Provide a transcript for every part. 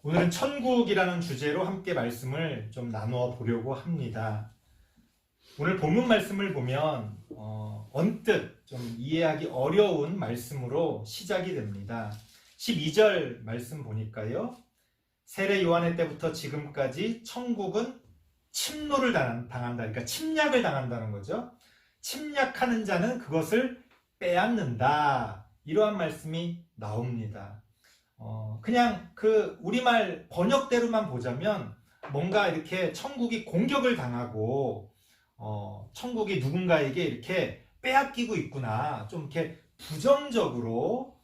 오늘은 천국이라는 주제로 함께 말씀을 좀 나누어 보려고 합니다. 오늘 본문 말씀을 보면 언뜻 좀 이해하기 어려운 말씀으로 시작이 됩니다. 12절 말씀 보니까요. 세례 요한의 때부터 지금까지 천국은 침노를 당한다. 그러니까 침략을 당한다는 거죠. 침략하는 자는 그것을 빼앗는다. 이러한 말씀이 나옵니다. 그냥 그 우리말 번역대로만 보자면 뭔가 이렇게 천국이 공격을 당하고 천국이 누군가에게 이렇게 빼앗기고 있구나. 좀 이렇게 부정적으로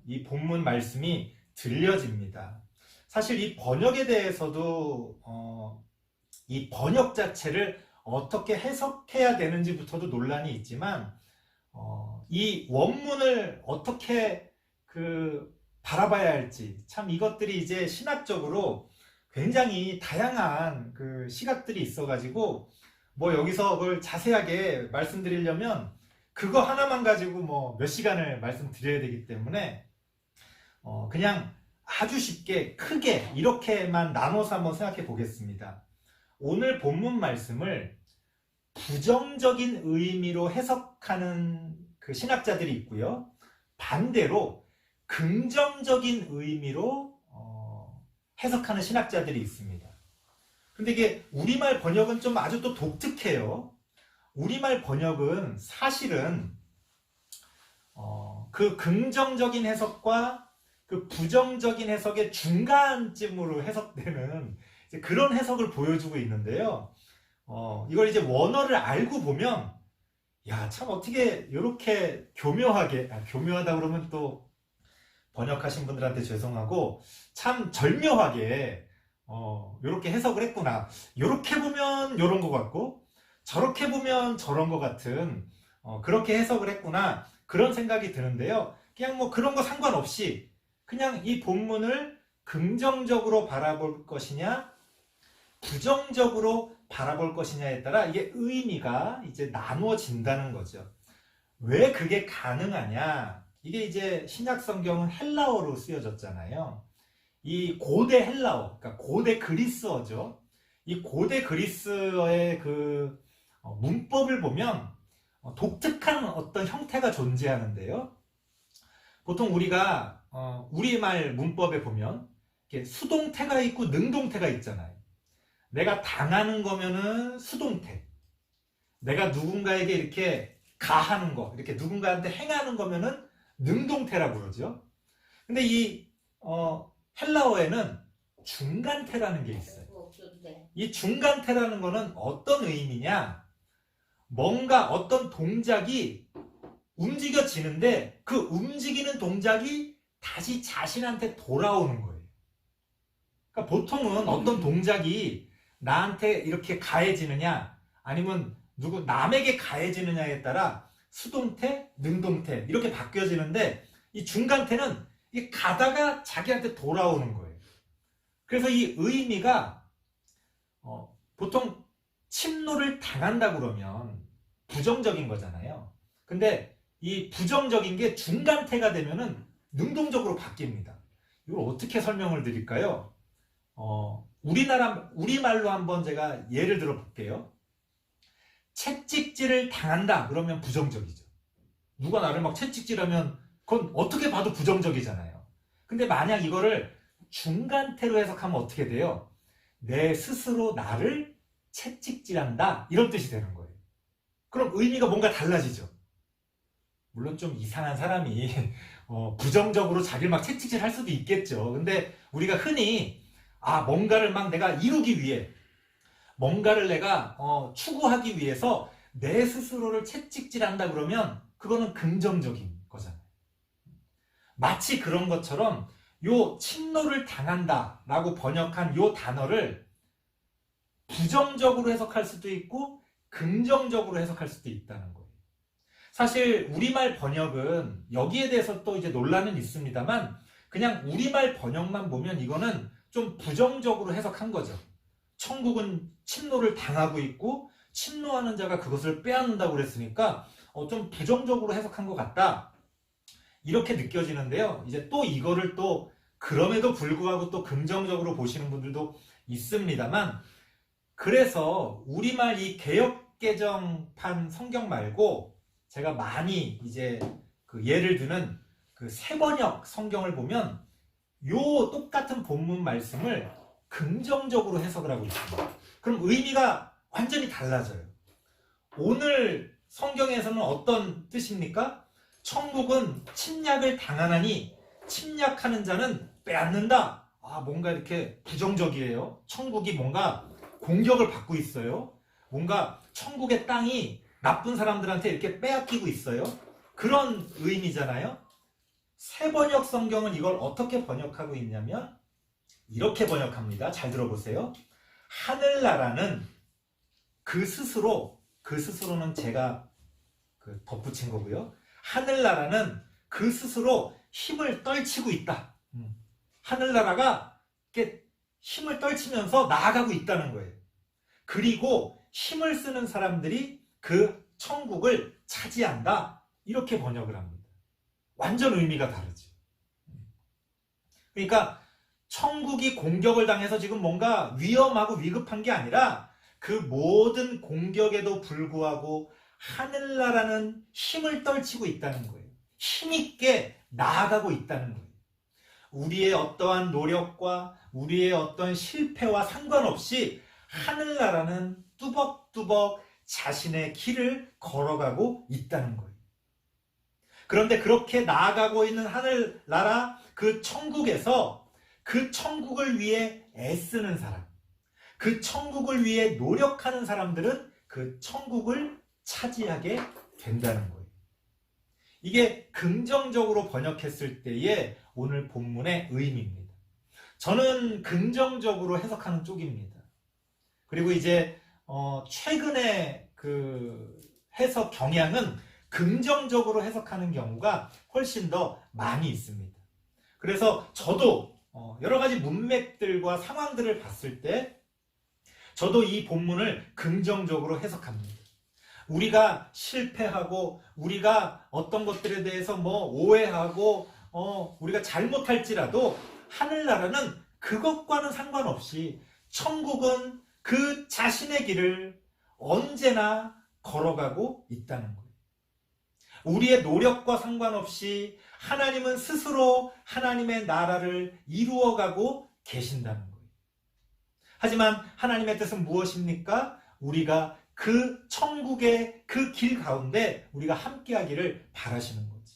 이 본문 말씀이 들려집니다. 사실 이 번역에 대해서도 이 번역 자체를 어떻게 해석해야 되는지부터도 논란이 있지만 이 원문을 어떻게 바라봐야 할지 참 이것들이 이제 신학적으로 굉장히 다양한 시각들이 있어가지고 뭐 여기서 그걸 자세하게 말씀드리려면 그거 하나만 가지고 뭐 몇 시간을 말씀드려야 되기 때문에 그냥 아주 쉽게 크게 이렇게만 나눠서 한번 생각해 보겠습니다. 오늘 본문 말씀을 부정적인 의미로 해석하는 신학자들이 있고요. 반대로 긍정적인 의미로 해석하는 신학자들이 있습니다. 근데 이게 우리말 번역은 좀 아주 또 독특해요. 우리말 번역은 사실은 그 긍정적인 해석과 그 부정적인 해석의 중간쯤으로 해석되는 그런 해석을 보여주고 있는데요. 이걸 이제 원어를 알고 보면 야, 참 어떻게 이렇게 교묘하게 교묘하다 그러면 또 번역하신 분들한테 죄송하고 참 절묘하게 이렇게 해석을 했구나. 이렇게 보면 이런 것 같고 저렇게 보면 저런 것 같은 그렇게 해석을 했구나. 그런 생각이 드는데요. 그냥 뭐 그런 거 상관없이 그냥 이 본문을 긍정적으로 바라볼 것이냐 부정적으로 바라볼 것이냐에 따라 이게 의미가 이제 나누어진다는 거죠. 왜 그게 가능하냐? 이게 이제 신약 성경은 헬라어로 쓰여졌잖아요. 이 고대 헬라어, 그러니까 고대 그리스어죠. 이 고대 그리스어의 문법을 보면 독특한 어떤 형태가 존재하는데요. 보통 우리가 우리말 문법에 보면 이렇게 수동태가 있고 능동태가 있잖아요. 내가 당하는 거면은 수동태. 내가 누군가에게 이렇게 가하는 거, 이렇게 누군가한테 행하는 거면은 능동태라고 그러죠. 근데 이 헬라어에는 중간태라는 게 있어요. 이 중간태라는 거는 어떤 의미냐? 뭔가 어떤 동작이 움직여지는데 그 움직이는 동작이 다시 자신한테 돌아오는 거예요. 그러니까 보통은 어떤 동작이 나한테 이렇게 가해지느냐 아니면 남에게 가해지느냐에 따라 수동태, 능동태 이렇게 바뀌어지는데 이 중간태는 이 가다가 자기한테 돌아오는 거예요. 그래서 이 의미가 보통 침노를 당한다 그러면 부정적인 거잖아요. 근데 이 부정적인 게 중간태가 되면은 능동적으로 바뀝니다. 이걸 어떻게 설명을 드릴까요? 우리말로 한번 제가 예를 들어 볼게요. 채찍질을 당한다 그러면 부정적이죠. 누가 나를 막 채찍질하면 그건 어떻게 봐도 부정적이잖아요. 근데 만약 이거를 중간태로 해석하면 어떻게 돼요? 내 스스로 나를 채찍질한다 이런 뜻이 되는 거예요. 그럼 의미가 뭔가 달라지죠. 물론 좀 이상한 사람이 부정적으로 자기를 막 채찍질 할 수도 있겠죠. 근데 우리가 흔히 뭔가를 막 내가 이루기 위해 뭔가를 내가 추구하기 위해서 내 스스로를 채찍질한다 그러면 그거는 긍정적인 거잖아요. 마치 그런 것처럼 요 침노를 당한다 라고 번역한 요 단어를 부정적으로 해석할 수도 있고 긍정적으로 해석할 수도 있다는 거예요. 사실 우리말 번역은 여기에 대해서 또 이제 논란은 있습니다만 그냥 우리말 번역만 보면 이거는 좀 부정적으로 해석한 거죠. 천국은 침노를 당하고 있고 침노하는 자가 그것을 빼앗는다고 그랬으니까 좀 부정적으로 해석한 것 같다. 이렇게 느껴지는데요. 이제 또 이거를 또 그럼에도 불구하고 또 긍정적으로 보시는 분들도 있습니다만, 그래서 우리말 이 개역개정판 성경 말고 제가 많이 이제 그 예를 드는 그 새번역 성경을 보면 요 똑같은 본문 말씀을 긍정적으로 해석을 하고 있습니다. 그럼 의미가 완전히 달라져요. 오늘 성경에서는 어떤 뜻입니까? 천국은 침략을 당하나니 침략하는 자는 빼앗는다. 뭔가 이렇게 부정적이에요. 천국이 뭔가 공격을 받고 있어요. 뭔가 천국의 땅이 나쁜 사람들한테 이렇게 빼앗기고 있어요. 그런 의미잖아요. 새번역 성경은 이걸 어떻게 번역하고 있냐면 이렇게 번역합니다. 잘 들어보세요. 하늘나라는 그 스스로는 제가 덧붙인 거고요. 하늘나라는 그 스스로 힘을 떨치고 있다. 하늘나라가 이렇게 힘을 떨치면서 나아가고 있다는 거예요. 그리고 힘을 쓰는 사람들이 그 천국을 차지한다. 이렇게 번역을 합니다. 완전 의미가 다르죠. 그러니까 천국이 공격을 당해서 지금 뭔가 위험하고 위급한 게 아니라 그 모든 공격에도 불구하고 하늘나라는 힘을 떨치고 있다는 거예요. 힘있게 나아가고 있다는 거예요. 우리의 어떠한 노력과 우리의 어떤 실패와 상관없이 하늘나라는 뚜벅뚜벅 자신의 길을 걸어가고 있다는 거예요. 그런데 그렇게 나아가고 있는 하늘나라 그 천국에서 그 천국을 위해 애쓰는 사람, 그 천국을 위해 노력하는 사람들은 그 천국을 차지하게 된다는 거예요. 이게 긍정적으로 번역했을 때의 오늘 본문의 의미입니다. 저는 긍정적으로 해석하는 쪽입니다. 그리고 이제 최근에 그 해석 경향은 긍정적으로 해석하는 경우가 훨씬 더 많이 있습니다. 그래서 저도 여러 가지 문맥들과 상황들을 봤을 때 저도 이 본문을 긍정적으로 해석합니다. 우리가 실패하고 우리가 어떤 것들에 대해서 오해하고 우리가 잘못할지라도 하늘나라는 그것과는 상관없이 천국은 그 자신의 길을 언제나 걸어가고 있다는 거예요. 우리의 노력과 상관없이 하나님은 스스로 하나님의 나라를 이루어가고 계신다는 거예요. 하지만 하나님의 뜻은 무엇입니까? 우리가 그 천국의 그 길 가운데 우리가 함께하기를 바라시는 거지.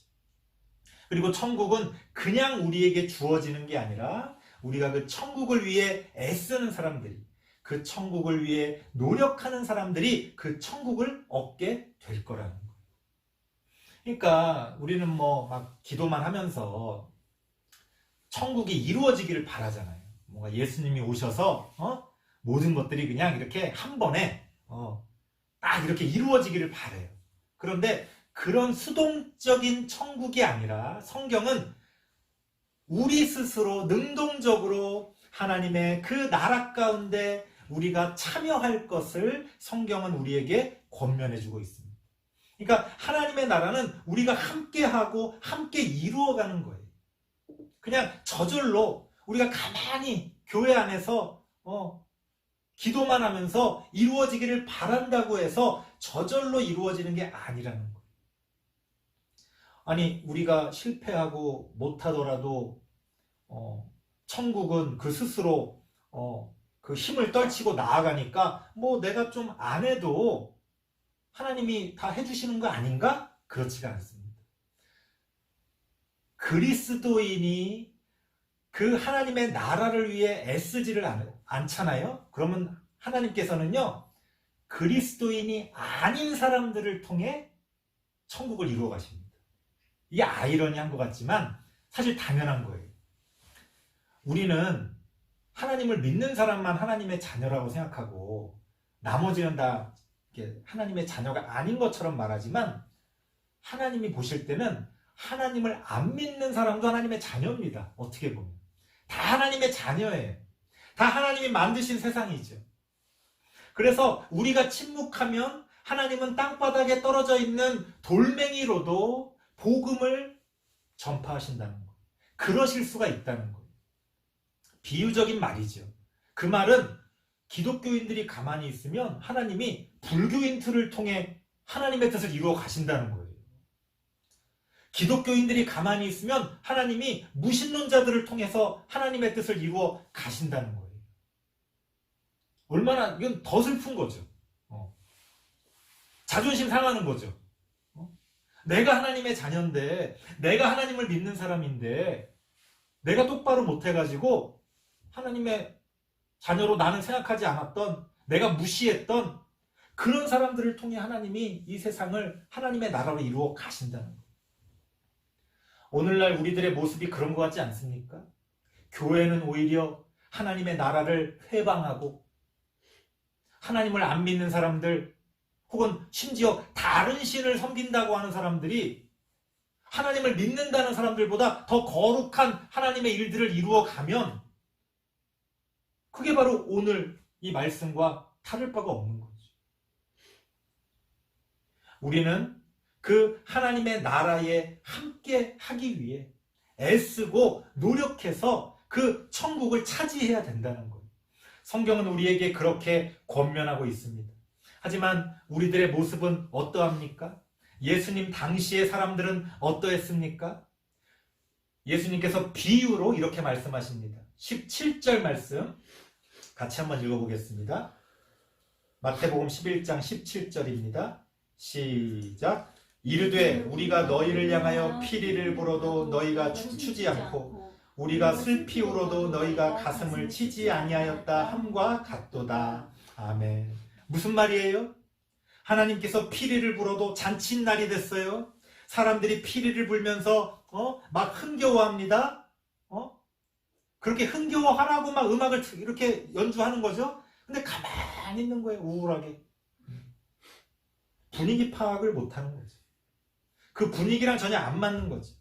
그리고 천국은 그냥 우리에게 주어지는 게 아니라 우리가 그 천국을 위해 애쓰는 사람들이, 그 천국을 위해 노력하는 사람들이 그 천국을 얻게 될 거라는 거예요. 그러니까 우리는 막 기도만 하면서 천국이 이루어지기를 바라잖아요. 뭔가 예수님이 오셔서 모든 것들이 그냥 이렇게 한 번에 딱 이렇게 이루어지기를 바라요. 그런데 그런 수동적인 천국이 아니라 성경은 우리 스스로 능동적으로 하나님의 그 나라 가운데 우리가 참여할 것을 성경은 우리에게 권면해주고 있습니다. 그러니까 하나님의 나라는 우리가 함께하고 함께 이루어가는 거예요. 그냥 저절로 우리가 가만히 교회 안에서 기도만 하면서 이루어지기를 바란다고 해서 저절로 이루어지는 게 아니라는 거예요. 아니, 우리가 실패하고 못하더라도 천국은 그 스스로 그 힘을 떨치고 나아가니까 내가 좀 안 해도 하나님이 다 해주시는 거 아닌가? 그렇지가 않습니다. 그리스도인이 그 하나님의 나라를 위해 애쓰지를 않잖아요. 그러면 하나님께서는요, 그리스도인이 아닌 사람들을 통해 천국을 이루어 가십니다. 이게 아이러니한 것 같지만 사실 당연한 거예요. 우리는 하나님을 믿는 사람만 하나님의 자녀라고 생각하고 나머지는 다 하나님의 자녀가 아닌 것처럼 말하지만 하나님이 보실 때는 하나님을 안 믿는 사람도 하나님의 자녀입니다. 어떻게 보면 다 하나님의 자녀예요. 다 하나님이 만드신 세상이죠. 그래서 우리가 침묵하면 하나님은 땅바닥에 떨어져 있는 돌멩이로도 복음을 전파하신다는 거예요. 그러실 수가 있다는 거예요. 비유적인 말이죠. 그 말은 기독교인들이 가만히 있으면 하나님이 불교인들을 통해 하나님의 뜻을 이루어 가신다는 거예요. 기독교인들이 가만히 있으면 하나님이 무신론자들을 통해서 하나님의 뜻을 이루어 가신다는 거예요. 얼마나, 이건 더 슬픈 거죠. 자존심 상하는 거죠. 내가 하나님의 자녀인데, 내가 하나님을 믿는 사람인데, 내가 똑바로 못해가지고 하나님의 자녀로 나는 생각하지 않았던, 내가 무시했던 그런 사람들을 통해 하나님이 이 세상을 하나님의 나라로 이루어 가신다는 거예요. 오늘날 우리들의 모습이 그런 것 같지 않습니까? 교회는 오히려 하나님의 나라를 회방하고 하나님을 안 믿는 사람들, 혹은 심지어 다른 신을 섬긴다고 하는 사람들이 하나님을 믿는다는 사람들보다 더 거룩한 하나님의 일들을 이루어 가면 그게 바로 오늘 이 말씀과 다를 바가 없는 거죠. 우리는 그 하나님의 나라에 함께 하기 위해 애쓰고 노력해서 그 천국을 차지해야 된다는 거예요. 성경은 우리에게 그렇게 권면하고 있습니다. 하지만 우리들의 모습은 어떠합니까? 예수님 당시의 사람들은 어떠했습니까? 예수님께서 비유로 이렇게 말씀하십니다. 17절 말씀 같이 한번 읽어보겠습니다. 마태복음 11장 17절입니다. 시작. 이르되 우리가 너희를 향하여 피리를 불어도 너희가 춤추지 않고 우리가 슬피 울어도 너희가 가슴을 치지 아니하였다 함과 같도다. 아멘. 무슨 말이에요? 하나님께서 피리를 불어도 잔칫날이 됐어요. 사람들이 피리를 불면서 막 흥겨워합니다. 그렇게 흥겨워하라고 막 음악을 이렇게 연주하는 거죠. 근데 가만히 있는 거예요. 우울하게. 분위기 파악을 못하는 거지. 그 분위기랑 전혀 안 맞는 거지.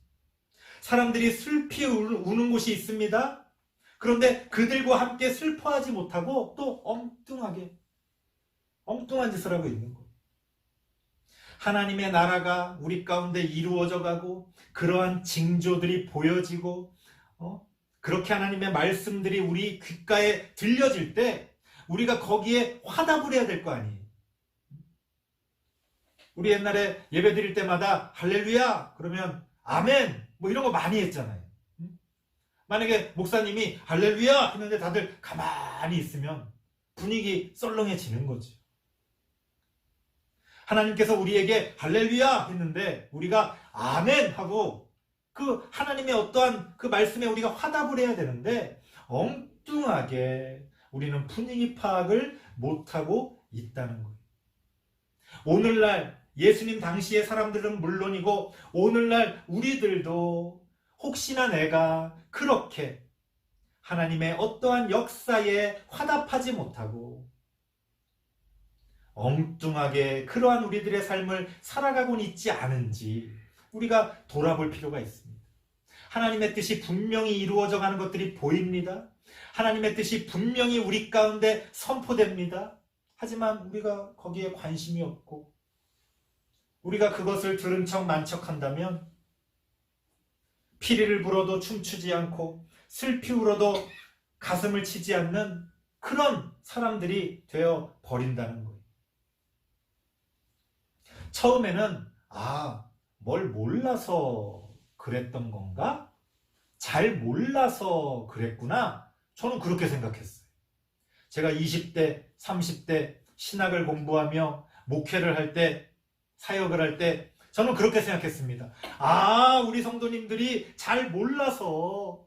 사람들이 슬피 우는 곳이 있습니다. 그런데 그들과 함께 슬퍼하지 못하고 또 엉뚱한 짓을 하고 있는 거예요. 하나님의 나라가 우리 가운데 이루어져 가고 그러한 징조들이 보여지고 그렇게 하나님의 말씀들이 우리 귓가에 들려질 때 우리가 거기에 화답을 해야 될 거 아니에요. 우리 옛날에 예배 드릴 때마다 할렐루야 그러면 아멘 뭐 이런 거 많이 했잖아요. 만약에 목사님이 할렐루야 했는데 다들 가만히 있으면 분위기 썰렁해지는 거죠. 하나님께서 우리에게 할렐루야 했는데 우리가 아멘 하고 그 하나님의 어떠한 그 말씀에 우리가 화답을 해야 되는데 엉뚱하게 우리는 분위기 파악을 못하고 있다는 거예요. 오늘날 예수님 당시의 사람들은 물론이고 오늘날 우리들도 혹시나 내가 그렇게 하나님의 어떠한 역사에 화답하지 못하고 엉뚱하게 그러한 우리들의 삶을 살아가고는 있지 않은지 우리가 돌아볼 필요가 있습니다. 하나님의 뜻이 분명히 이루어져 가는 것들이 보입니다. 하나님의 뜻이 분명히 우리 가운데 선포됩니다. 하지만 우리가 거기에 관심이 없고 우리가 그것을 들은 척 만척한다면 피리를 불어도 춤추지 않고 슬피 울어도 가슴을 치지 않는 그런 사람들이 되어 버린다는 거예요. 처음에는 뭘 몰라서 그랬던 건가? 잘 몰라서 그랬구나. 저는 그렇게 생각했어요. 제가 20대, 30대 신학을 공부하며 목회를 할 때, 사역을 할 때 저는 그렇게 생각했습니다. 우리 성도님들이 잘 몰라서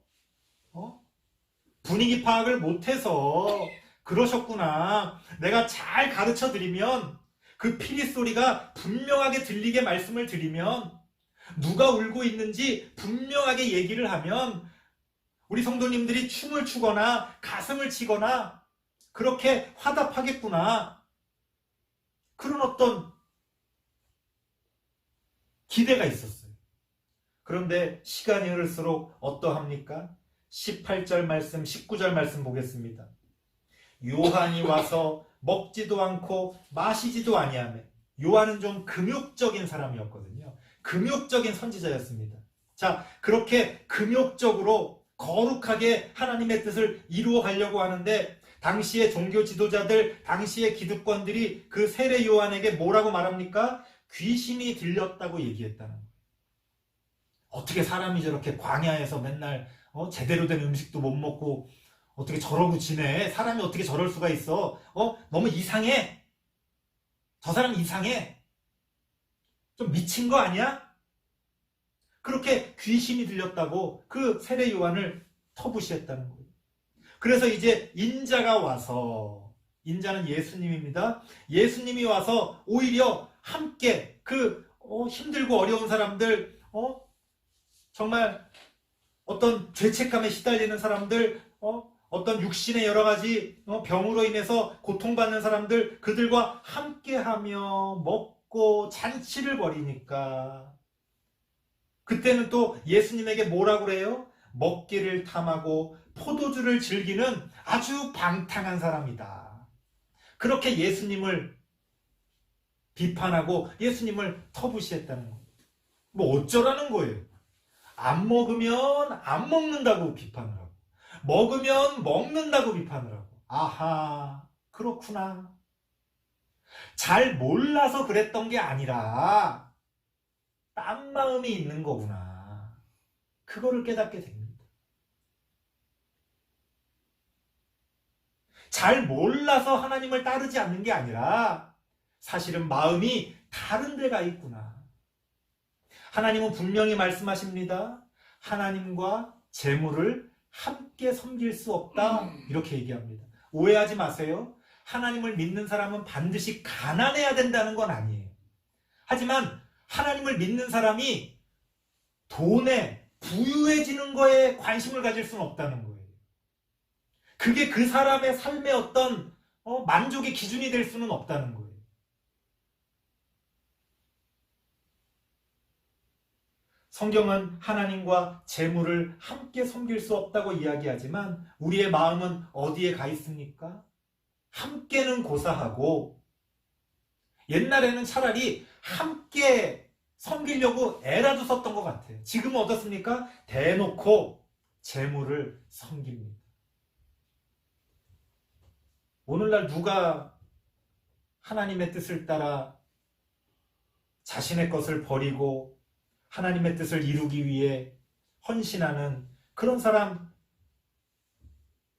분위기 파악을 못해서 그러셨구나. 내가 잘 가르쳐 드리면 그 피리 소리가 분명하게 들리게 말씀을 드리면 누가 울고 있는지 분명하게 얘기를 하면 우리 성도님들이 춤을 추거나 가슴을 치거나 그렇게 화답하겠구나. 그런 어떤 기대가 있었어요. 그런데 시간이 흐를수록 어떠합니까? 18절 말씀, 19절 말씀 보겠습니다. 요한이 와서 먹지도 않고 마시지도 아니하며, 요한은 좀 금욕적인 사람이었거든요. 금욕적인 선지자였습니다. 자, 그렇게 금욕적으로 거룩하게 하나님의 뜻을 이루어 가려고 하는데 당시의 종교 지도자들, 당시의 기득권들이 그 세례 요한에게 뭐라고 말합니까? 귀신이 들렸다고 얘기했다는 거예요. 어떻게 사람이 저렇게 광야에서 맨날 제대로 된 음식도 못 먹고 어떻게 저러고 지내? 사람이 어떻게 저럴 수가 있어? 너무 이상해. 저 사람 이상해. 좀 미친 거 아니야? 그렇게 귀신이 들렸다고 그 세례 요한을 터부시했다는 거예요. 그래서 이제 인자가 와서, 인자는 예수님입니다. 예수님이 와서 오히려 함께 그 힘들고 어려운 사람들, 정말 어떤 죄책감에 시달리는 사람들, 어떤 육신의 여러 가지 병으로 인해서 고통받는 사람들, 그들과 함께하며 먹고 잔치를 벌이니까 그때는 또 예수님에게 뭐라고 그래요? 먹기를 탐하고 포도주를 즐기는 아주 방탕한 사람이다. 그렇게 예수님을 비판하고 예수님을 터부시했다는 거예요. 뭐 어쩌라는 거예요? 안 먹으면 안 먹는다고 비판을 하고, 먹으면 먹는다고 비판을 하고. 아하, 그렇구나. 잘 몰라서 그랬던 게 아니라 딴 마음이 있는 거구나. 그거를 깨닫게 됩니다. 잘 몰라서 하나님을 따르지 않는 게 아니라 사실은 마음이 다른 데가 있구나. 하나님은 분명히 말씀하십니다. 하나님과 재물을 함께 섬길 수 없다. 이렇게 얘기합니다. 오해하지 마세요. 하나님을 믿는 사람은 반드시 가난해야 된다는 건 아니에요. 하지만 하나님을 믿는 사람이 돈에 부유해지는 거에 관심을 가질 수는 없다는 거예요. 그게 그 사람의 삶의 어떤 만족의 기준이 될 수는 없다는 거예요. 성경은 하나님과 재물을 함께 섬길 수 없다고 이야기하지만 우리의 마음은 어디에 가 있습니까? 함께는 고사하고 옛날에는 차라리 함께 섬기려고 애라도 썼던 것 같아요. 지금은 어떻습니까? 대놓고 재물을 섬깁니다. 오늘날 누가 하나님의 뜻을 따라 자신의 것을 버리고 하나님의 뜻을 이루기 위해 헌신하는 그런 사람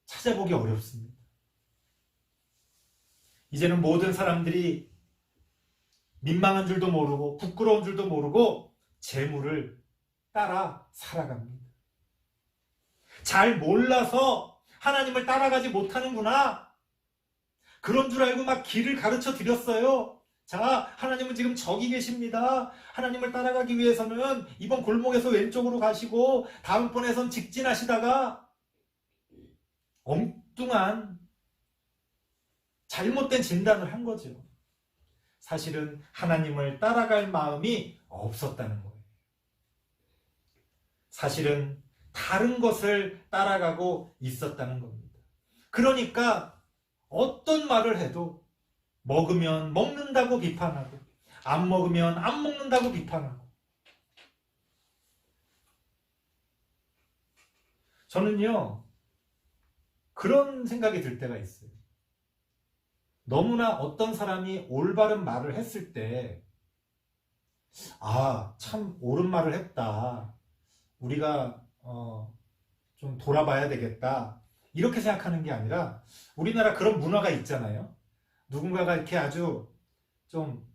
찾아보기 어렵습니다. 이제는 모든 사람들이 민망한 줄도 모르고 부끄러운 줄도 모르고 재물을 따라 살아갑니다. 잘 몰라서 하나님을 따라가지 못하는구나. 그런 줄 알고 막 길을 가르쳐 드렸어요. 자, 하나님은 지금 저기 계십니다. 하나님을 따라가기 위해서는 이번 골목에서 왼쪽으로 가시고 다음번에선 직진하시다가 엉뚱한 잘못된 진단을 한 거죠. 사실은 하나님을 따라갈 마음이 없었다는 거예요. 사실은 다른 것을 따라가고 있었다는 겁니다. 그러니까 어떤 말을 해도 먹으면 먹는다고 비판하고 안 먹으면 안 먹는다고 비판하고. 저는요 그런 생각이 들 때가 있어요. 너무나 어떤 사람이 올바른 말을 했을 때 참 옳은 말을 했다. 우리가 좀 돌아봐야 되겠다. 이렇게 생각하는 게 아니라 우리나라 그런 문화가 있잖아요. 누군가가 이렇게 아주 좀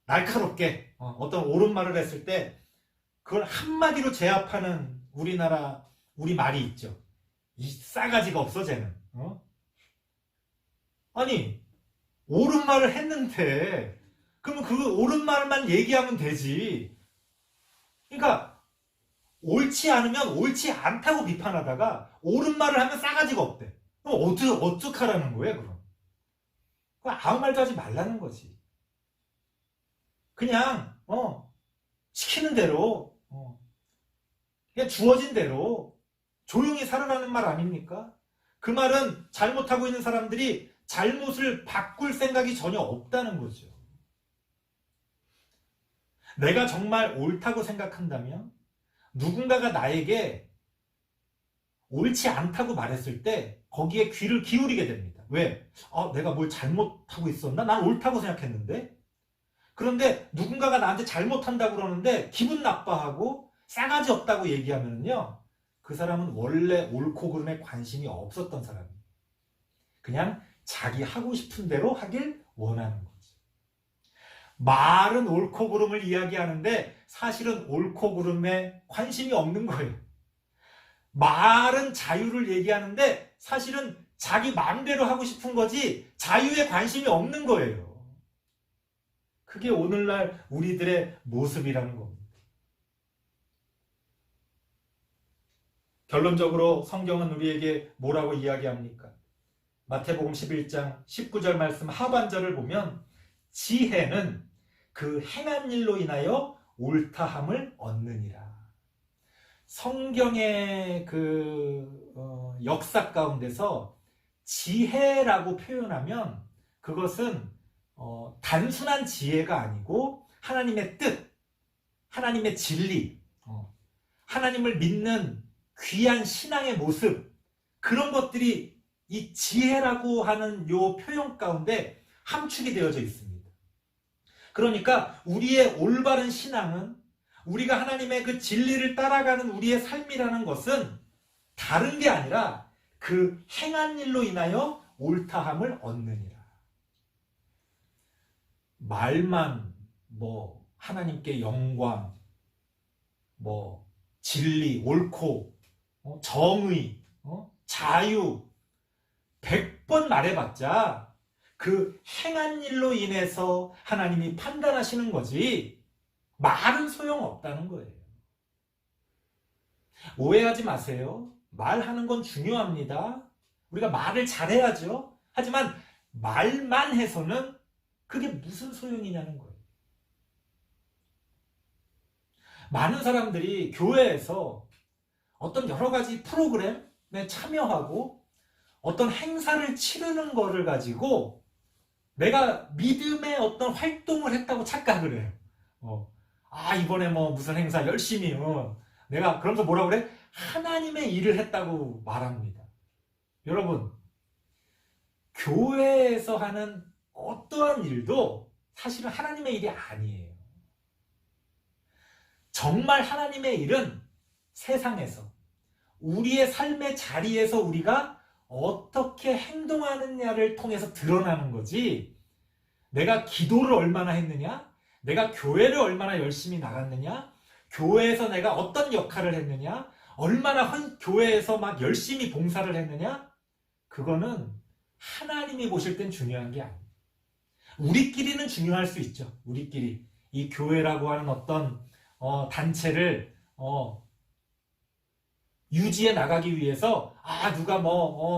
날카롭게 어떤 옳은 말을 했을 때 그걸 한마디로 제압하는 우리나라 우리 말이 있죠. 이 싸가지가 없어 쟤는. 아니 옳은 말을 했는데 그러면 그 옳은 말만 얘기하면 되지. 그러니까 옳지 않으면 옳지 않다고 비판하다가 옳은 말을 하면 싸가지가 없대. 그럼 어떡하라는 거예요 그럼? 아무 말도 하지 말라는 거지. 그냥 시키는 대로 그냥 주어진 대로 조용히 살아라는 말 아닙니까? 그 말은 잘못하고 있는 사람들이 잘못을 바꿀 생각이 전혀 없다는 거죠. 내가 정말 옳다고 생각한다면 누군가가 나에게 옳지 않다고 말했을 때 거기에 귀를 기울이게 됩니다. 왜? 내가 뭘 잘못하고 있었나? 난 옳다고 생각했는데? 그런데 누군가가 나한테 잘못한다고 그러는데 기분 나빠하고 싸가지 없다고 얘기하면요, 그 사람은 원래 옳고 그름에 관심이 없었던 사람이에요. 그냥 자기 하고 싶은 대로 하길 원하는 거지. 말은 옳고 그름을 이야기하는데 사실은 옳고 그름에 관심이 없는 거예요. 말은 자유를 얘기하는데 사실은 자기 마음대로 하고 싶은 거지 자유에 관심이 없는 거예요. 그게 오늘날 우리들의 모습이라는 겁니다. 결론적으로 성경은 우리에게 뭐라고 이야기합니까? 마태복음 11장 19절 말씀 하반절을 보면 지혜는 그 행한 일로 인하여 옳다함을 얻느니라. 성경의 역사 가운데서 지혜라고 표현하면 그것은 단순한 지혜가 아니고 하나님의 뜻, 하나님의 진리, 하나님을 믿는 귀한 신앙의 모습, 그런 것들이 이 지혜라고 하는 요 표현 가운데 함축이 되어져 있습니다. 그러니까 우리의 올바른 신앙은, 우리가 하나님의 그 진리를 따라가는 우리의 삶이라는 것은 다른 게 아니라 그 행한 일로 인하여 옳다함을 얻느니라. 말만 하나님께 영광, 진리, 옳고, 정의, 자유 100번 말해봤자 그 행한 일로 인해서 하나님이 판단하시는 거지 말은 소용없다는 거예요. 오해하지 마세요. 말하는 건 중요합니다. 우리가 말을 잘해야죠. 하지만 말만 해서는 그게 무슨 소용이냐는 거예요. 많은 사람들이 교회에서 어떤 여러 가지 프로그램에 참여하고 어떤 행사를 치르는 거를 가지고 내가 믿음의 어떤 활동을 했다고 착각을 해요. 이번에 무슨 행사 열심히, 내가 그러면서 뭐라고 그래? 하나님의 일을 했다고 말합니다. 여러분, 교회에서 하는 어떠한 일도 사실은 하나님의 일이 아니에요. 정말 하나님의 일은 세상에서, 우리의 삶의 자리에서 우리가 어떻게 행동하느냐를 통해서 드러나는 거지, 내가 기도를 얼마나 했느냐, 내가 교회를 얼마나 열심히 나갔느냐, 교회에서 내가 어떤 역할을 했느냐, 얼마나 교회에서 막 열심히 봉사를 했느냐, 그거는 하나님이 보실 땐 중요한 게 아니에요. 우리끼리는 중요할 수 있죠. 우리끼리 이 교회라고 하는 어떤 단체를 유지해 나가기 위해서 누가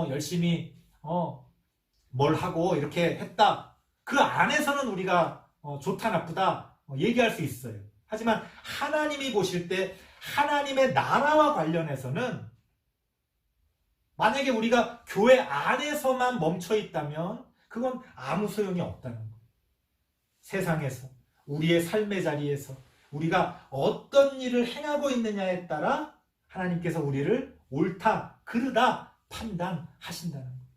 열심히 뭘 하고 이렇게 했다, 그 안에서는 우리가 좋다 나쁘다 얘기할 수 있어요. 하지만 하나님이 보실 때 하나님의 나라와 관련해서는 만약에 우리가 교회 안에서만 멈춰 있다면 그건 아무 소용이 없다는 거예요. 세상에서, 우리의 삶의 자리에서 우리가 어떤 일을 행하고 있느냐에 따라 하나님께서 우리를 옳다, 그르다 판단하신다는 거예요.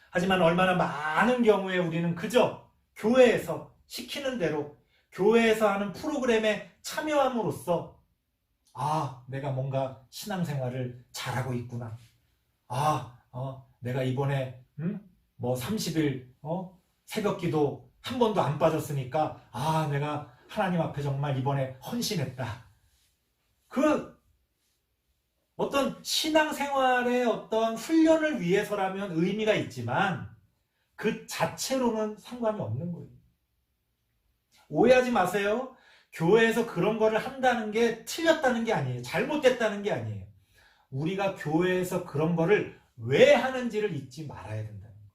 하지만 얼마나 많은 경우에 우리는 그저 교회에서 시키는 대로, 교회에서 하는 프로그램에 참여함으로써 내가 뭔가 신앙생활을 잘하고 있구나. 내가 이번에 30일 새벽기도 한 번도 안 빠졌으니까 내가 하나님 앞에 정말 이번에 헌신했다. 그 어떤 신앙생활의 어떤 훈련을 위해서라면 의미가 있지만 그 자체로는 상관이 없는 거예요. 오해하지 마세요. 교회에서 그런 거를 한다는 게 틀렸다는 게 아니에요. 잘못됐다는 게 아니에요. 우리가 교회에서 그런 거를 왜 하는지를 잊지 말아야 된다는 거예요.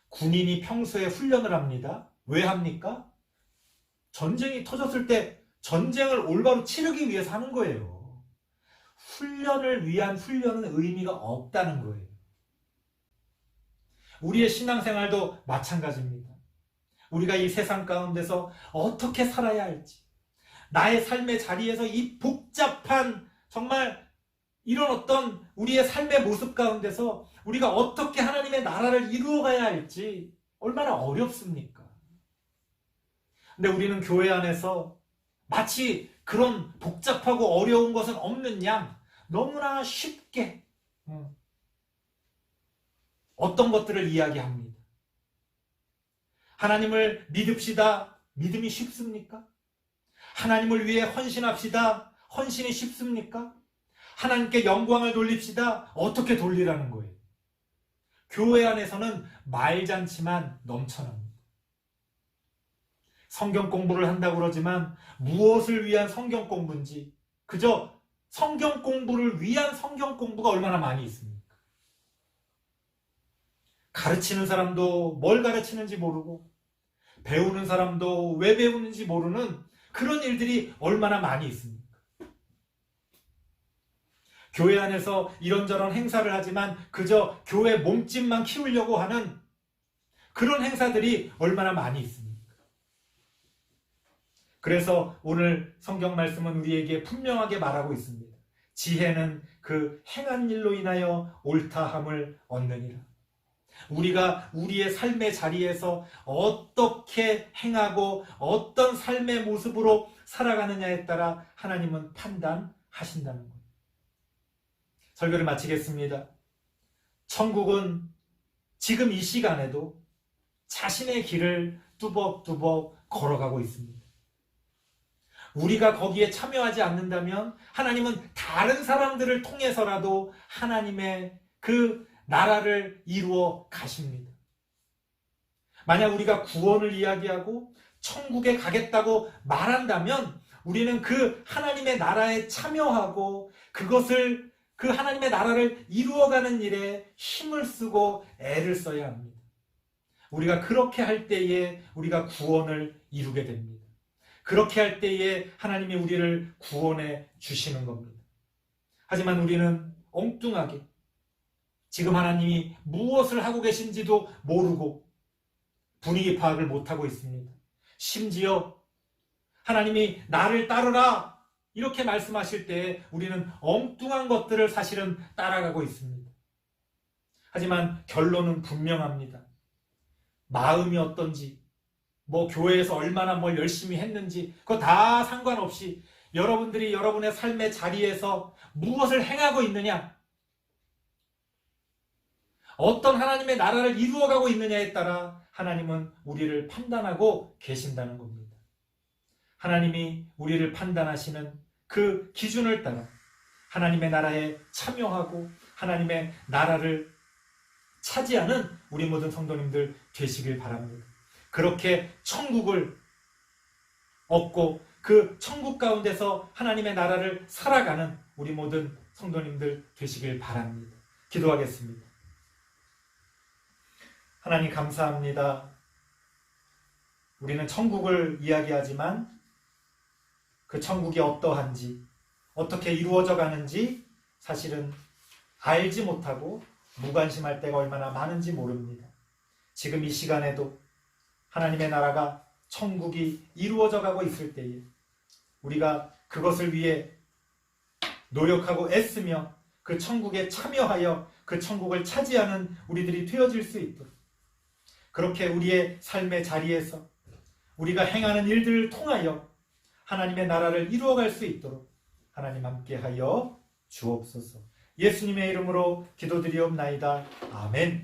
군인이 평소에 훈련을 합니다. 왜 합니까? 전쟁이 터졌을 때 전쟁을 올바로 치르기 위해서 하는 거예요. 훈련을 위한 훈련은 의미가 없다는 거예요. 우리의 신앙생활도 마찬가지입니다. 우리가 이 세상 가운데서 어떻게 살아야 할지, 나의 삶의 자리에서 이 복잡한 정말 이런 어떤 우리의 삶의 모습 가운데서 우리가 어떻게 하나님의 나라를 이루어가야 할지 얼마나 어렵습니까? 근데 우리는 교회 안에서 마치 그런 복잡하고 어려운 것은 없는 양 너무나 쉽게 어떤 것들을 이야기합니다. 하나님을 믿읍시다. 믿음이 쉽습니까? 하나님을 위해 헌신합시다. 헌신이 쉽습니까? 하나님께 영광을 돌립시다. 어떻게 돌리라는 거예요? 교회 안에서는 말잔치만 넘쳐납니다. 성경 공부를 한다고 그러지만 무엇을 위한 성경 공부인지, 그저 성경 공부를 위한 성경 공부가 얼마나 많이 있습니까? 가르치는 사람도 뭘 가르치는지 모르고 배우는 사람도 왜 배우는지 모르는 그런 일들이 얼마나 많이 있습니까? 교회 안에서 이런저런 행사를 하지만 그저 교회 몸집만 키우려고 하는 그런 행사들이 얼마나 많이 있습니까? 그래서 오늘 성경 말씀은 우리에게 분명하게 말하고 있습니다. 지혜는 그 행한 일로 인하여 옳다함을 얻느니라. 우리가 우리의 삶의 자리에서 어떻게 행하고 어떤 삶의 모습으로 살아가느냐에 따라 하나님은 판단하신다는 거예요. 설교를 마치겠습니다. 천국은 지금 이 시간에도 자신의 길을 뚜벅뚜벅 걸어가고 있습니다. 우리가 거기에 참여하지 않는다면 하나님은 다른 사람들을 통해서라도 하나님의 그 나라를 이루어 가십니다. 만약 우리가 구원을 이야기하고 천국에 가겠다고 말한다면 우리는 그 하나님의 나라에 참여하고 그것을 그 하나님의 나라를 이루어가는 일에 힘을 쓰고 애를 써야 합니다. 우리가 그렇게 할 때에 우리가 구원을 이루게 됩니다. 그렇게 할 때에 하나님이 우리를 구원해 주시는 겁니다. 하지만 우리는 엉뚱하게 지금 하나님이 무엇을 하고 계신지도 모르고 분위기 파악을 못하고 있습니다. 심지어 하나님이 나를 따르라 이렇게 말씀하실 때 우리는 엉뚱한 것들을 사실은 따라가고 있습니다. 하지만 결론은 분명합니다. 마음이 어떤지, 교회에서 얼마나 뭘 열심히 했는지 그거 다 상관없이 여러분들이 여러분의 삶의 자리에서 무엇을 행하고 있느냐, 어떤 하나님의 나라를 이루어가고 있느냐에 따라 하나님은 우리를 판단하고 계신다는 겁니다. 하나님이 우리를 판단하시는 그 기준을 따라 하나님의 나라에 참여하고 하나님의 나라를 차지하는 우리 모든 성도님들 되시길 바랍니다. 그렇게 천국을 얻고 그 천국 가운데서 하나님의 나라를 살아가는 우리 모든 성도님들 되시길 바랍니다. 기도하겠습니다. 하나님 감사합니다. 우리는 천국을 이야기하지만 그 천국이 어떠한지, 어떻게 이루어져 가는지 사실은 알지 못하고 무관심할 때가 얼마나 많은지 모릅니다. 지금 이 시간에도 하나님의 나라가 천국이 이루어져 가고 있을 때에 우리가 그것을 위해 노력하고 애쓰며 그 천국에 참여하여 그 천국을 차지하는 우리들이 되어질 수 있도록, 그렇게 우리의 삶의 자리에서 우리가 행하는 일들을 통하여 하나님의 나라를 이루어갈 수 있도록 하나님 함께하여 주옵소서. 예수님의 이름으로 기도드리옵나이다. 아멘.